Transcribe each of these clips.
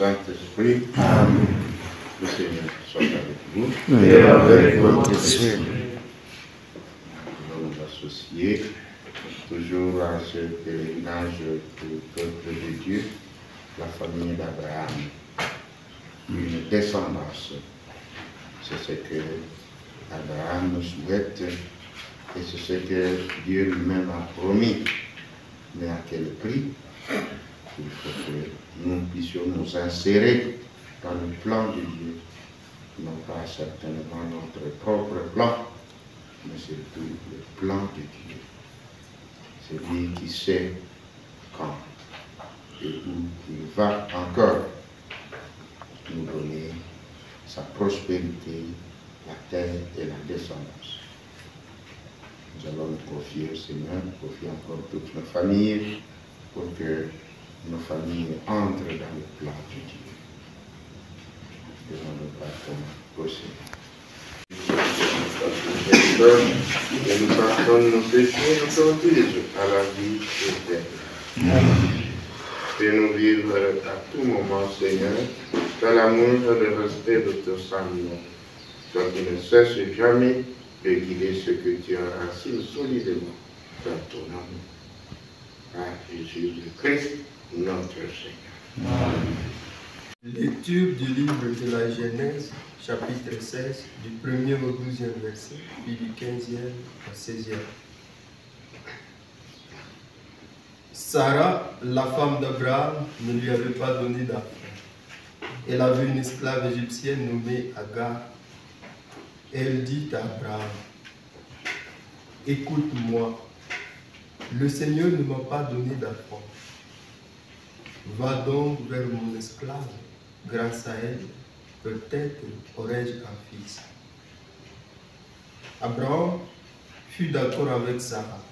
Saint-Esprit. Le Seigneur soit avec vous. Et avec votre esprit. Nous allons nous associer toujours à ce pèlerinage du peuple de Dieu, la famille d'Abraham, une descendance. C'est ce que Abraham nous souhaite et c'est ce que Dieu lui-même a promis. Mais à quel prix? Il faut que nous puissions nous insérer dans le plan de Dieu, non pas certainement notre propre plan, mais surtout le plan de Dieu. C'est lui qui sait quand et où il va encore nous donner sa prospérité, la terre et la descendance. Nous allons nous confier au Seigneur, confier encore toute nos familles, pour que nos familles entrent dans le plan de Dieu. Devant le pardon possible. Et nous pardonnons nos péchés, nous conduisons à la vie éternelle. Fais-nous vivre à tout moment, Seigneur, dans l'amour et le respect de ton Saint-Nom. Toi qui ne cesses jamais de guider ce que tu enracines solidement dans ton amour. Par Jésus le Christ, notre Seigneur. Lecture du livre de la Genèse, chapitre 16, du 1er au 12e verset, puis du 15e au 16e. Sarah, la femme d'Abraham, ne lui avait pas donné d'enfant. Elle avait une esclave égyptienne nommée Agar. Elle dit à Abraham, « Écoute-moi, le Seigneur ne m'a pas donné d'enfant. Va donc vers mon esclave, grâce à elle, peut-être aurai-je un fils. » Abraham fut d'accord avec Sarah.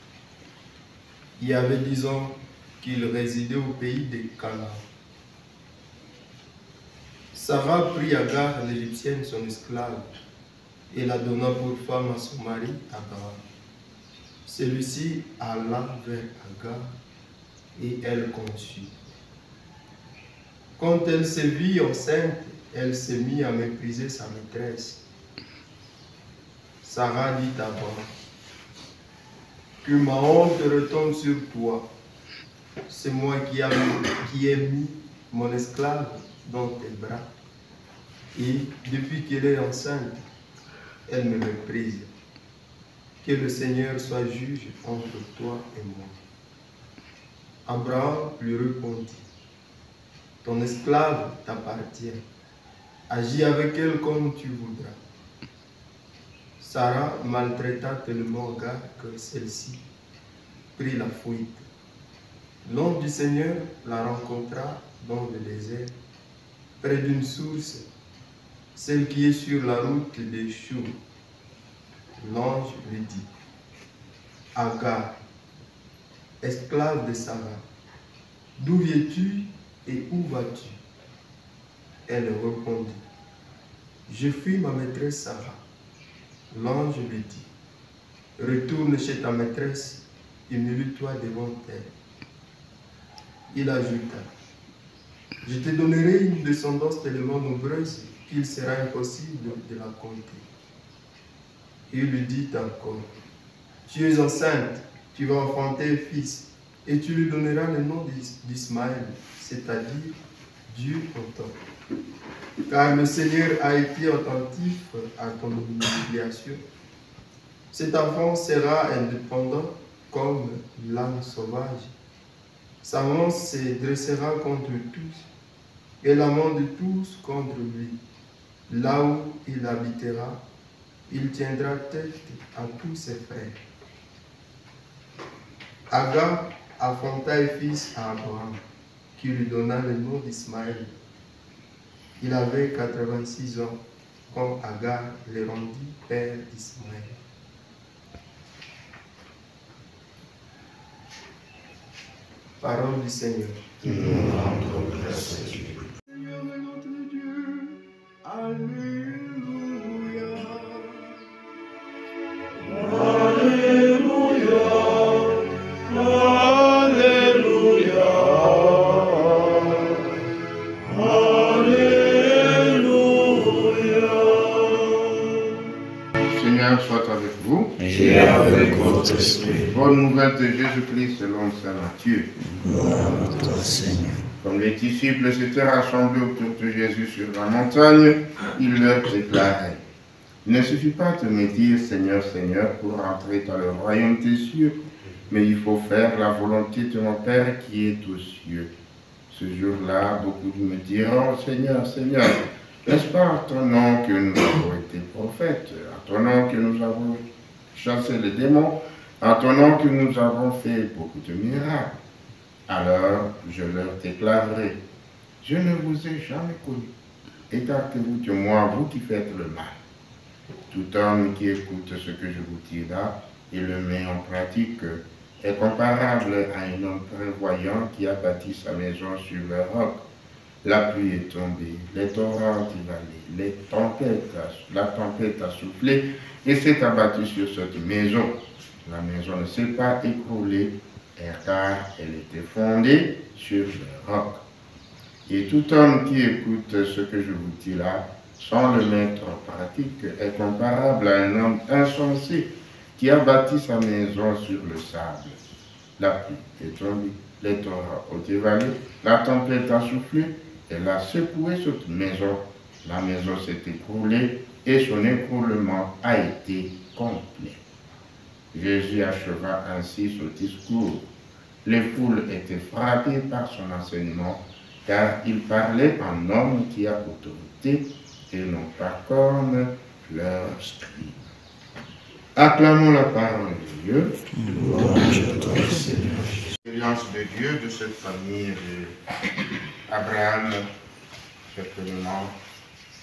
Il y avait 10 ans qu'il résidait au pays de Canaan. Sarah prit Agar, l'Égyptienne, son esclave, et la donna pour femme à son mari, Abraham. Celui-ci alla vers Agar, et elle conçut. Quand elle se vit enceinte, elle se mit à mépriser sa maîtresse. Sarah dit à Abraham, « Que ma honte retombe sur toi. C'est moi qui ai mis mon esclave dans tes bras. Et depuis qu'elle est enceinte, elle me méprise. Que le Seigneur soit juge entre toi et moi. » Abraham lui répondit, « Ton esclave t'appartient. Agis avec elle comme tu voudras. » Sarah maltraita tellement Agar que celle-ci prit la fuite. L'ange du Seigneur la rencontra dans le désert, près d'une source, celle qui est sur la route de Chour. L'ange lui dit, « Agar, esclave de Sarah, d'où viens-tu et où vas-tu? » Elle répondit, « Je fuis ma maîtresse Sarah. » L'ange lui dit, « Retourne chez ta maîtresse et humilie-toi devant elle. » Il ajouta, Je te donnerai une descendance tellement nombreuse qu'il sera impossible de la compter. Il lui dit encore, tu es enceinte, tu vas enfanter un fils, et tu lui donneras le nom d'Ismaël, c'est-à-dire Dieu entend. Car le Seigneur a été attentif à ton humiliation. Cet enfant sera indépendant comme l'âne sauvage. Sa main se dressera contre tous, et la main de tous contre lui. Là où il habitera, il tiendra tête à tous ses frères. Agar affronta un fils à Abraham, qui lui donna le nom d'Ismaël. Il avait 86 ans quand Agar le rendit père d'Ismaël. Parole du Seigneur. Nous rendons grâce à Dieu. Seigneur est notre Dieu. Alléluia. Seigneur soit avec vous. Et avec votre esprit. Bonne nouvelle de Jésus-Christ selon saint Matthieu. Gloire à toi, Seigneur. Comme les disciples s'étaient rassemblés autour de Jésus sur la montagne, il leur déclarait: il ne suffit pas de me dire Seigneur, Seigneur pour entrer dans le royaume des cieux, mais il faut faire la volonté de mon Père qui est aux cieux. Ce jour-là, beaucoup me diront Seigneur, Seigneur, n'est-ce pas à ton nom que nous avons été prophètes, à ton nom que nous avons chassé les démons, à ton nom que nous avons fait beaucoup de miracles? Alors je leur déclarerai: je ne vous ai jamais connu. Écartez-vous de moi, vous qui faites le mal. Tout homme qui écoute ce que je vous dis là et le met en pratique est comparable à un homme prévoyant qui a bâti sa maison sur le roc. La pluie est tombée, les torrents divalés, la tempête a soufflé et s'est abattue sur cette maison. La maison ne s'est pas écroulée car elle était fondée sur le roc. Et tout homme qui écoute ce que je vous dis là, sans le mettre en pratique, est comparable à un homme insensé qui a bâti sa maison sur le sable. La pluie est tombée, les torrents ont dévalé, la tempête a soufflé, elle a secoué cette maison. La maison s'est écroulée et son écroulement a été complet. Jésus acheva ainsi ce discours. Les foules étaient frappées par son enseignement, car il parlait en homme qui a autorité et non pas comme leur scribe. Acclamons la parole de Dieu. L'expérience de Dieu de cette famille d'Abraham, certainement,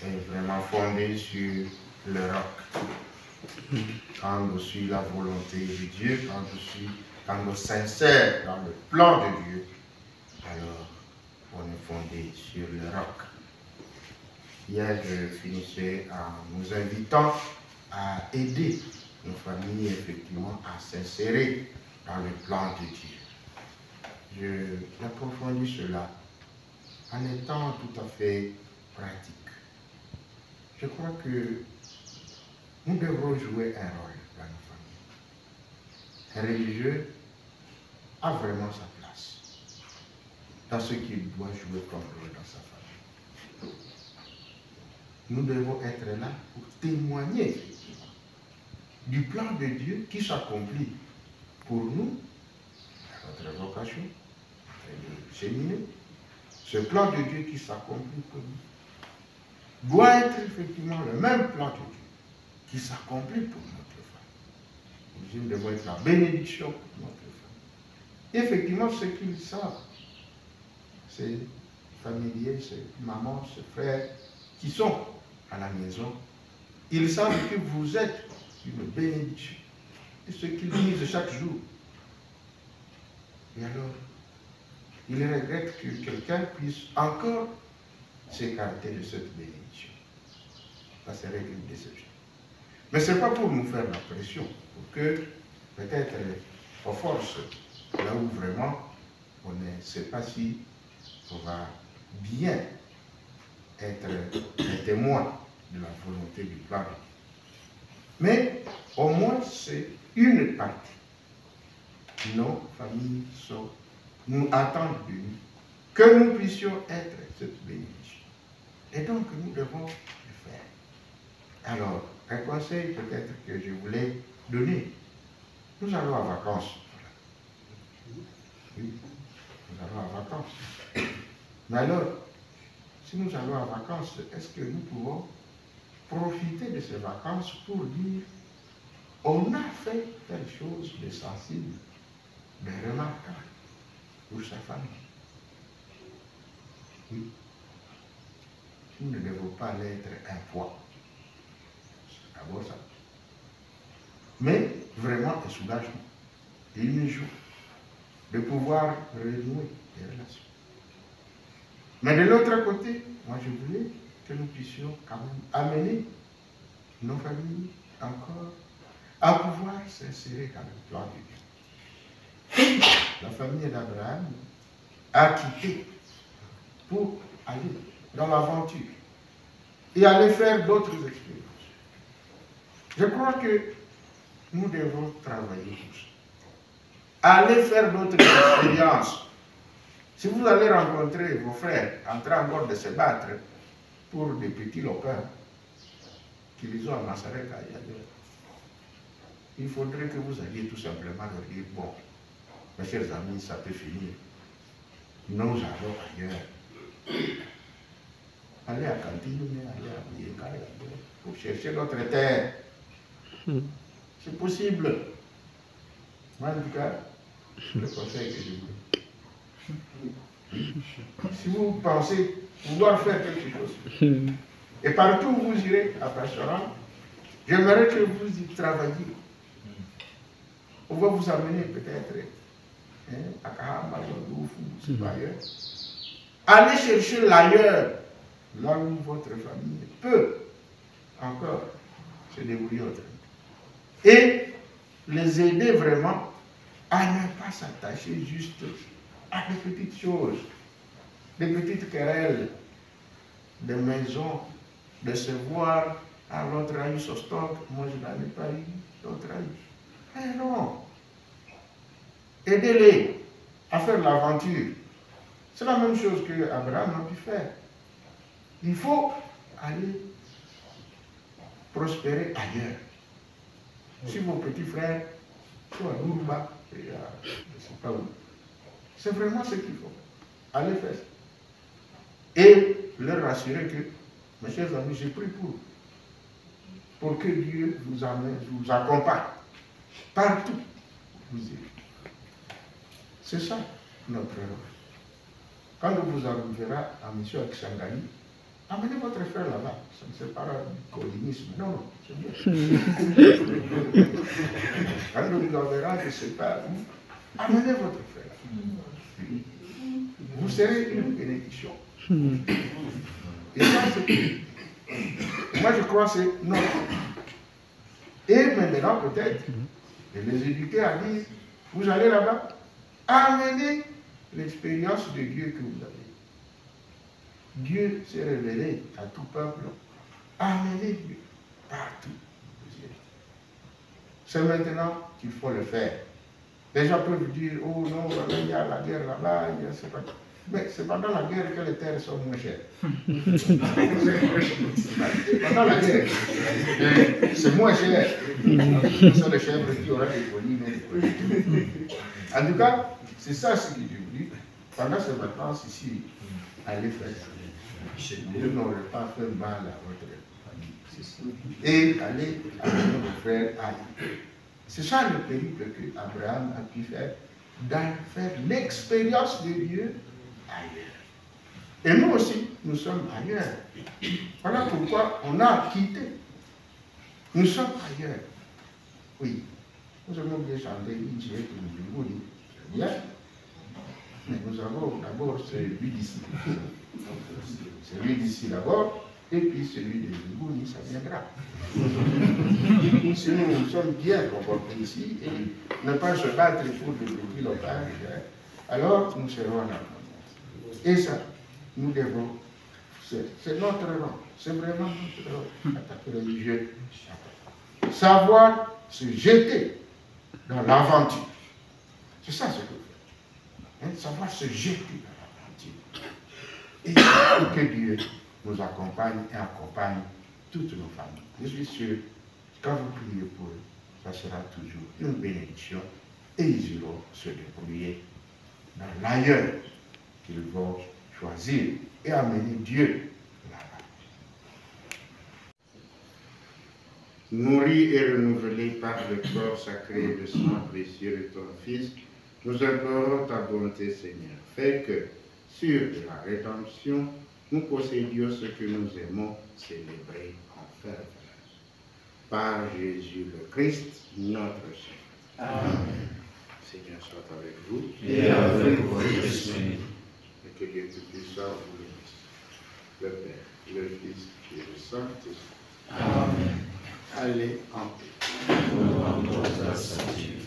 est vraiment fondée sur le roc. Quand je suis la volonté de Dieu, quand je sincère dans le plan de Dieu, alors on est fondé sur le roc. Hier, je finissais en nous invitant à aider nos familles, effectivement, à s'insérer dans le plan de Dieu. J'approfondis cela en étant tout à fait pratique. Je crois que nous devrons jouer un rôle dans nos familles. Un religieux a vraiment sa place dans ce qu'il doit jouer comme rôle dans sa famille. Nous devons être là pour témoigner effectivement du plan de Dieu qui s'accomplit pour nous, à notre vocation, notre séminaire. Ce plan de Dieu qui s'accomplit pour nous doit être effectivement le même plan de Dieu qui s'accomplit pour notre famille. Nous devons être la bénédiction pour notre famille. Et effectivement, ce qu'ils savent, c'est familiers, c'est maman, c'est frères qui sont à la maison. Ils savent que vous êtes une bénédiction. Et ce qu'ils disent chaque jour. Et alors, ils regrettent que quelqu'un puisse encore s'écarter de cette bénédiction. Ça serait une déception. Mais ce n'est pas pour nous faire la pression, pour que peut-être on force là où vraiment on ne sait pas si on va bien être un témoin de la volonté du plan. Mais au moins c'est une partie. Nos familles nous attendent de nous que nous puissions être cette bénédiction. Et donc nous devons le faire. Alors, un conseil peut-être que je voulais donner. Nous allons en vacances. Oui, nous allons en vacances. Mais alors, si nous allons en vacances, est-ce que nous pouvons profiter de ces vacances pour dire on a fait telle chose de sensible, de remarquable pour sa famille? Oui. Nous ne devons pas l'être un poids. C'est d'abord ça. Mais vraiment un soulagement et une joie de pouvoir renouer les relations. Mais de l'autre côté, moi je voulais que nous puissions quand même amener nos familles encore à pouvoir s'insérer dans le plan de Dieu. La famille d'Abraham a quitté pour aller dans l'aventure et aller faire d'autres expériences. Je crois que nous devons travailler tous. Aller faire d'autres expériences. Si vous allez rencontrer vos frères en train encore de se battre pour des petits lopins qu'ils ont amassés ailleurs, il faudrait que vous alliez tout simplement leur dire, bon, mes chers amis, ça peut finir. Nous allons ailleurs. Allez à Cantine, allez à Biéka, pour chercher notre terre. C'est possible. Moi, en tout cas, c'est le conseil que je vous. Si vous pensez vouloir faire quelque chose, et partout où vous irez à Pastoran, j'aimerais que vous y travailliez. On va vous amener peut-être à Kahama, c'est pas ailleurs. Allez chercher l'ailleurs, là où votre famille peut encore se débrouiller autrement. Et les aider vraiment à ne pas s'attacher juste à des petites choses, des petites querelles, des maisons, de se voir à l'autre a eu son stock, moi je n'en ai pas eu, l'autre a eu. Mais non, aidez-les à faire l'aventure. C'est la même chose que Abraham a pu faire. Il faut aller prospérer ailleurs. Si vos petits frères sont à Lourba, je ne sais pas où, c'est vraiment ce qu'il faut. Allez faire ça. Et leur rassurer que, mes chers amis, j'ai pris pour que Dieu vous amène, vous accompagne partout où vous êtes. C'est ça notre rôle. Quand on vous arrivera en mission avec Shanghai, amenez votre frère là-bas. Ça ne c'est pas du communisme. Non, c'est bien. Quand on vous enverra, je ne sais pas où, amenez votre frère là-bas. Vous serez une bénédiction. Et ça, c'est. Moi, je crois que c'est notre. Et maintenant, peut-être, de les éduquer à dire vous allez là-bas, amenez l'expérience de Dieu que vous avez. Dieu s'est révélé à tout peuple. Amenez Dieu partout. C'est maintenant qu'il faut le faire. Les gens peuvent dire, oh non, il y a la guerre là-bas, c'est pas. Mais c'est pendant la guerre que les terres sont moins chères. Pendant la guerre, c'est moins cher. Ce sont les chèvres qui auraient des collines. En tout cas, c'est ça ce que je vous dis. Pendant ces vacances ici, allez faire ça. Vous n'aurez pas fait mal à votre famille. Et allez amener vos frères ailleurs. C'est ça le périple que Abraham a pu faire, d'aller faire l'expérience de Dieu ailleurs. Et nous aussi, nous sommes ailleurs. Voilà pourquoi on a quitté. Nous sommes ailleurs. Oui. Nous avons bien chanté une diète de Mbinguni. C'est bien. Mais nous avons d'abord celui d'ici. Celui d'ici d'abord, et puis celui de Mbinguni, ça viendra. Si nous sommes bien comportés ici et ne pas se battre pour des petits locages, alors nous serons en abondance. Et ça, nous devons, c'est notre rôle, c'est vraiment notre rôle, attaquer les religieux, savoir se jeter dans l'aventure. C'est ça ce que nous faisons. Savoir se jeter dans l'aventure. Et que Dieu nous accompagne et accompagne toutes nos familles. Je suis sûr, quand vous priez pour eux, ça sera toujours une bénédiction et ils iront se débrouiller dans l'ailleurs qu'ils vont choisir et amener Dieu là-bas. Nourris et renouvelés par le corps sacré et le sang précieux de ton Fils, nous implorons ta bonté, Seigneur. Fais que, sur la rédemption, nous possédions ce que nous aimons célébrer en ferveur. Par Jésus le Christ, notre Seigneur. Amen. Seigneur soit avec vous. Et avec votre esprit. Et que Dieu Tout-Puissant vous bénisse. Le Père, le Fils et le Saint-Esprit. Amen. Allez en paix. Pour rendre grâce à Dieu.